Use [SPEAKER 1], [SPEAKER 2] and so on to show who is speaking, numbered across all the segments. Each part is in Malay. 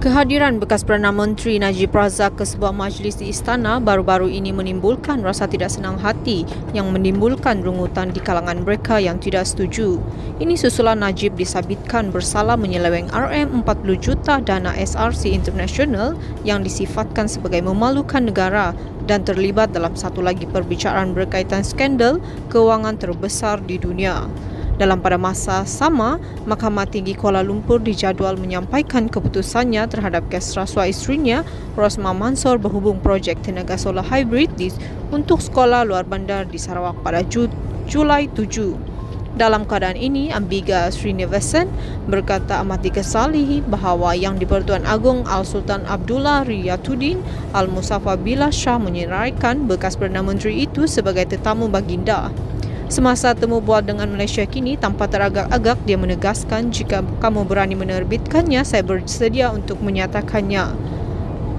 [SPEAKER 1] Kehadiran bekas Perdana Menteri Najib Razak ke sebuah majlis di istana baru-baru ini menimbulkan rasa tidak senang hati yang menimbulkan rungutan di kalangan mereka yang tidak setuju. Ini susulan Najib disabitkan bersalah menyeleweng RM40 juta dana SRC International yang disifatkan sebagai memalukan negara dan terlibat dalam satu lagi perbicaraan berkaitan skandal kewangan terbesar di dunia. Pada masa sama, Mahkamah Tinggi Kuala Lumpur dijadual menyampaikan keputusannya terhadap kes rasuah isterinya, Rosmah Mansor, berhubung projek tenaga solar hybrid untuk sekolah luar bandar di Sarawak pada Julai 7. Dalam keadaan ini, Ambiga Srinivasan berkata amat dikesali bahawa Yang di-Pertuan Agong Al-Sultan Abdullah Riyatuddin Al-Musafa Billah Shah menyeraikan bekas Perdana Menteri itu sebagai tetamu baginda. Semasa temu bual dengan Malaysia Kini, tanpa teragak-agak dia menegaskan, jika kamu berani menerbitkannya, saya bersedia untuk menyatakannya.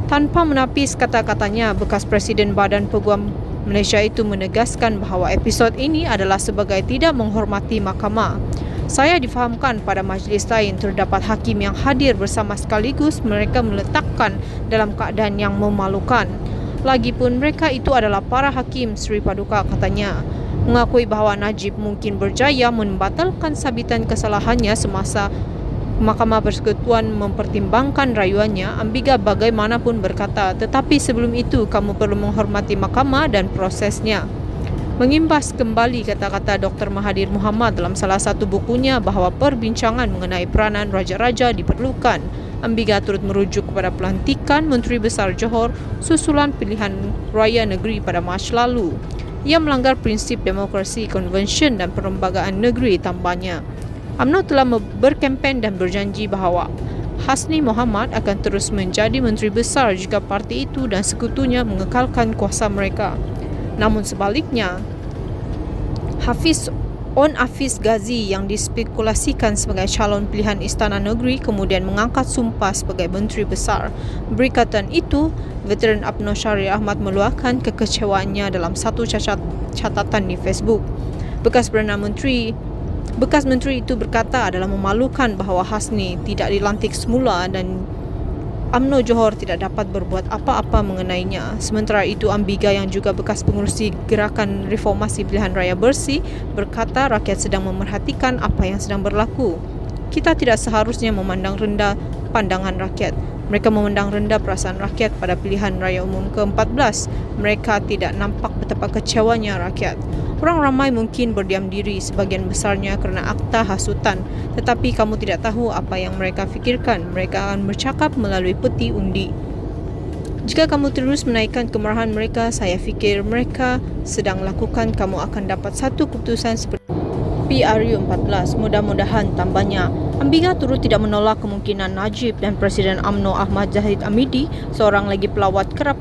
[SPEAKER 1] Tanpa menapis kata-katanya, bekas Presiden Badan Peguam Malaysia itu menegaskan bahawa episod ini adalah sebagai tidak menghormati mahkamah. Saya difahamkan pada majlis lain terdapat hakim yang hadir bersama sekaligus mereka meletakkan dalam keadaan yang memalukan. Lagipun mereka itu adalah para hakim, Sri Paduka katanya. Mengakui bahawa Najib mungkin berjaya membatalkan sabitan kesalahannya semasa Mahkamah Persekutuan mempertimbangkan rayuannya, Ambiga bagaimanapun berkata, tetapi sebelum itu kamu perlu menghormati mahkamah dan prosesnya. Mengimbas kembali kata-kata Dr. Mahathir Mohamad dalam salah satu bukunya bahawa perbincangan mengenai peranan raja-raja diperlukan, Ambiga turut merujuk kepada pelantikan Menteri Besar Johor susulan pilihan raya negeri pada Mac lalu. Ia melanggar prinsip demokrasi, konvensyen dan perlembagaan negeri, tambahnya. UMNO telah berkempen dan berjanji bahawa Hasni Mohamad akan terus menjadi Menteri Besar jika parti itu dan sekutunya mengekalkan kuasa mereka. Namun sebaliknya, Hafiz Ghazi yang dispekulasikan sebagai calon pilihan Istana Negeri kemudian mengangkat sumpah sebagai Menteri Besar. Berikatan itu, veteran UMNO Syahrir Ahmad meluahkan kekecewaannya dalam satu catatan di Facebook. Bekas Menteri itu berkata adalah memalukan bahawa Hasni tidak dilantik semula dan UMNO Johor tidak dapat berbuat apa-apa mengenainya. Sementara itu, Ambiga yang juga bekas pengurusi Gerakan Reformasi Pilihan Raya Bersih berkata rakyat sedang memerhatikan apa yang sedang berlaku. Kita tidak seharusnya memandang rendah pandangan rakyat. Mereka memandang rendah perasaan rakyat pada pilihan raya umum ke-14. Mereka tidak nampak betapa kecewanya rakyat. Orang ramai mungkin berdiam diri, sebagian besarnya kerana akta hasutan. Tetapi kamu tidak tahu apa yang mereka fikirkan. Mereka akan bercakap melalui peti undi. Jika kamu terus menaikkan kemarahan mereka, saya fikir mereka sedang lakukan, kamu akan dapat satu keputusan seperti PRU14. Mudah-mudahan, tambahnya. Ambiga turut tidak menolak kemungkinan Najib dan Presiden UMNO Ahmad Zahid Hamidi, seorang lagi pelawat kerap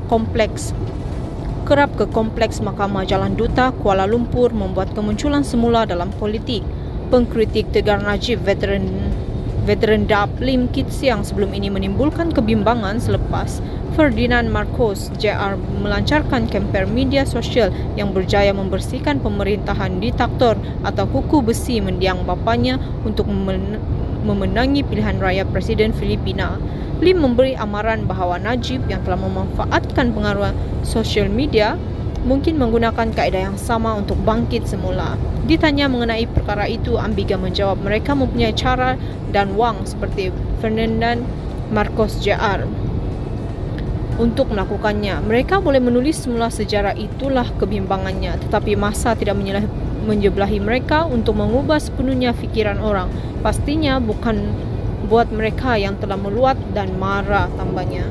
[SPEAKER 1] ke kompleks Mahkamah Jalan Duta, Kuala Lumpur, membuat kemunculan semula dalam politik. Pengkritik tegar Najib, veteran DAP Lim Kit Siang sebelum ini menimbulkan kebimbangan selepas Ferdinand Marcos Jr. melancarkan kempen media sosial yang berjaya membersihkan pemerintahan diktator atau kuku besi mendiang bapanya untuk memenangi pilihan raya Presiden Filipina. Lim memberi amaran bahawa Najib yang telah memanfaatkan pengaruh sosial media mungkin menggunakan kaedah yang sama untuk bangkit semula. Ditanya mengenai perkara itu, Ambiga menjawab mereka mempunyai cara dan wang seperti Ferdinand Marcos Jr. untuk melakukannya. Mereka boleh menulis semula sejarah, itulah kebimbangannya, tetapi masa tidak menjebelahi mereka untuk mengubah sepenuhnya fikiran orang. Pastinya bukan buat mereka yang telah meluat dan marah, tambahnya.